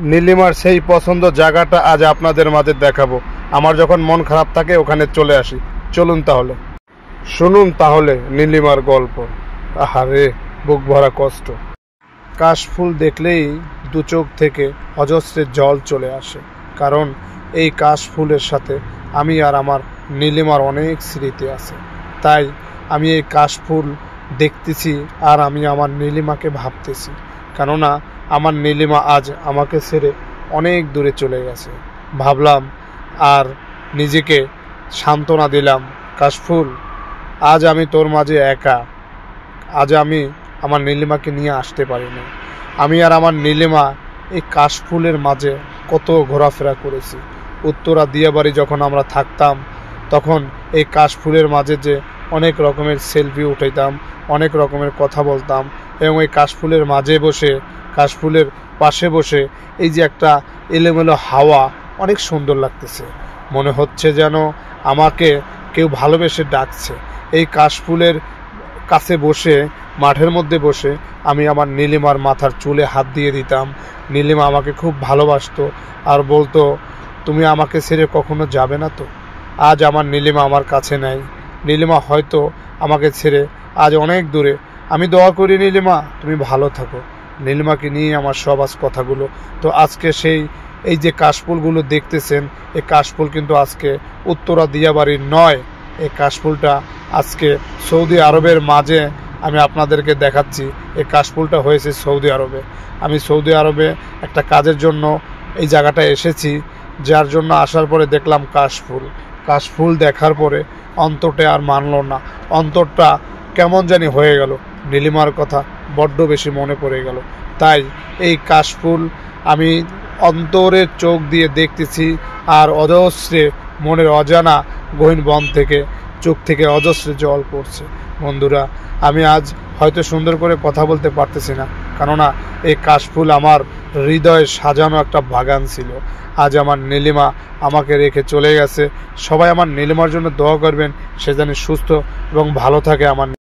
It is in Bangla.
নীলিমার সেই পছন্দ জায়গাটা আজ আপনাদের মাঝে দেখাবো। আমার যখন মন খারাপ থাকে ওখানে চলে আসি। চলুন তাহলে শুনুন তাহলে নীলিমার গল্প। আহারে, বুক ভরা কষ্ট। কাশফুল দেখলেই দু চোখ থেকে অজস্রের জল চলে আসে, কারণ এই কাশফুলের সাথে আমি আর আমার নীলিমার অনেক স্মৃতি আছে। তাই আমি এই কাশফুল দেখতেছি আর আমি আমার নীলিমাকে ভাবতেছি, কেননা আমার নীলিমা আজ আমাকে ছেড়ে অনেক দূরে চলে গেছে। ভাবলাম আর নিজেকে সান্ত্বনা দিলাম, কাশফুল আজ আমি তোর মাঝে একা, আজ আমি আমার নীলিমাকে নিয়ে আসতে পারিনি। আমি আর আমার নীলিমা এই কাশফুলের মাঝে কত ঘোরাফেরা করেছি। উত্তরা দিয়াবাড়ি যখন আমরা থাকতাম তখন এই কাশফুলের মাঝে যে অনেক রকমের সেলফি উঠাইতাম, অনেক রকমের কথা বলতাম, এবং এই কাশফুলের মাঝে বসে, কাশফুলের পাশে বসে এই যে একটা এলোমেলো হাওয়া, অনেক সুন্দর লাগতেছে। মনে হচ্ছে যেন আমাকে কেউ ভালোবেসে ডাকছে। এই কাশফুলের কাছে বসে, মাঠের মধ্যে বসে আমি আমার নীলিমার মাথার চুলে হাত দিয়ে দিতাম। নীলিমা আমাকে খুব ভালোবাসতো আর বলতো, তুমি আমাকে ছেড়ে কখনো যাবে না তো? আজ আমার নীলিমা আমার কাছে নাই। নীলিমা হয়তো আমাকে ছেড়ে আজ অনেক দূরে। আমি দোয়া করি নীলিমা তুমি ভালো থাকো। নীলিমাকে নিয়ে আমার সব আজ কথাগুলো। তো আজকে এই যে কাশফুলগুলো দেখতেছেন, এই কাশফুল কিন্তু আজকে উত্তরা দিয়াবাড়ির নয়। এই কাশফুলটা আজকে সৌদি আরবের মাঝে আমি আপনাদেরকে দেখাচ্ছি। এই কাশফুলটা হয়েছে সৌদি আরবে। আমি সৌদি আরবে একটা কাজের জন্য এই জায়গাটায় এসেছি, যার জন্য আসার পরে দেখলাম কাশফুল দেখার পরে অন্তরটা আর মানলো না। অন্তরটা কেমন জানি হয়ে গেল, নীলিমার কথা বড্ড বেশি মনে পড়ে গেল। তাই এই কাশফুল আমি অন্তরের চোখ দিয়ে দেখতেছি, আর অজস্রে মনের অজানা গহীন বন থেকে চোখ থেকে অজস্রে জল পড়ছে। বন্ধুরা, আমি আজ হয়তো সুন্দর করে কথা বলতে পারতেছি না, কেননা এই কাশফুল আমার হৃদয়ে সাজানো একটা বাগান ছিল। আজ আমার নীলিমা আমাকে রেখে চলে গেছে। সবাই আমার নীলিমার জন্য দোয়া করবেন, সে যেন সুস্থ এবং ভালো থাকে। আমার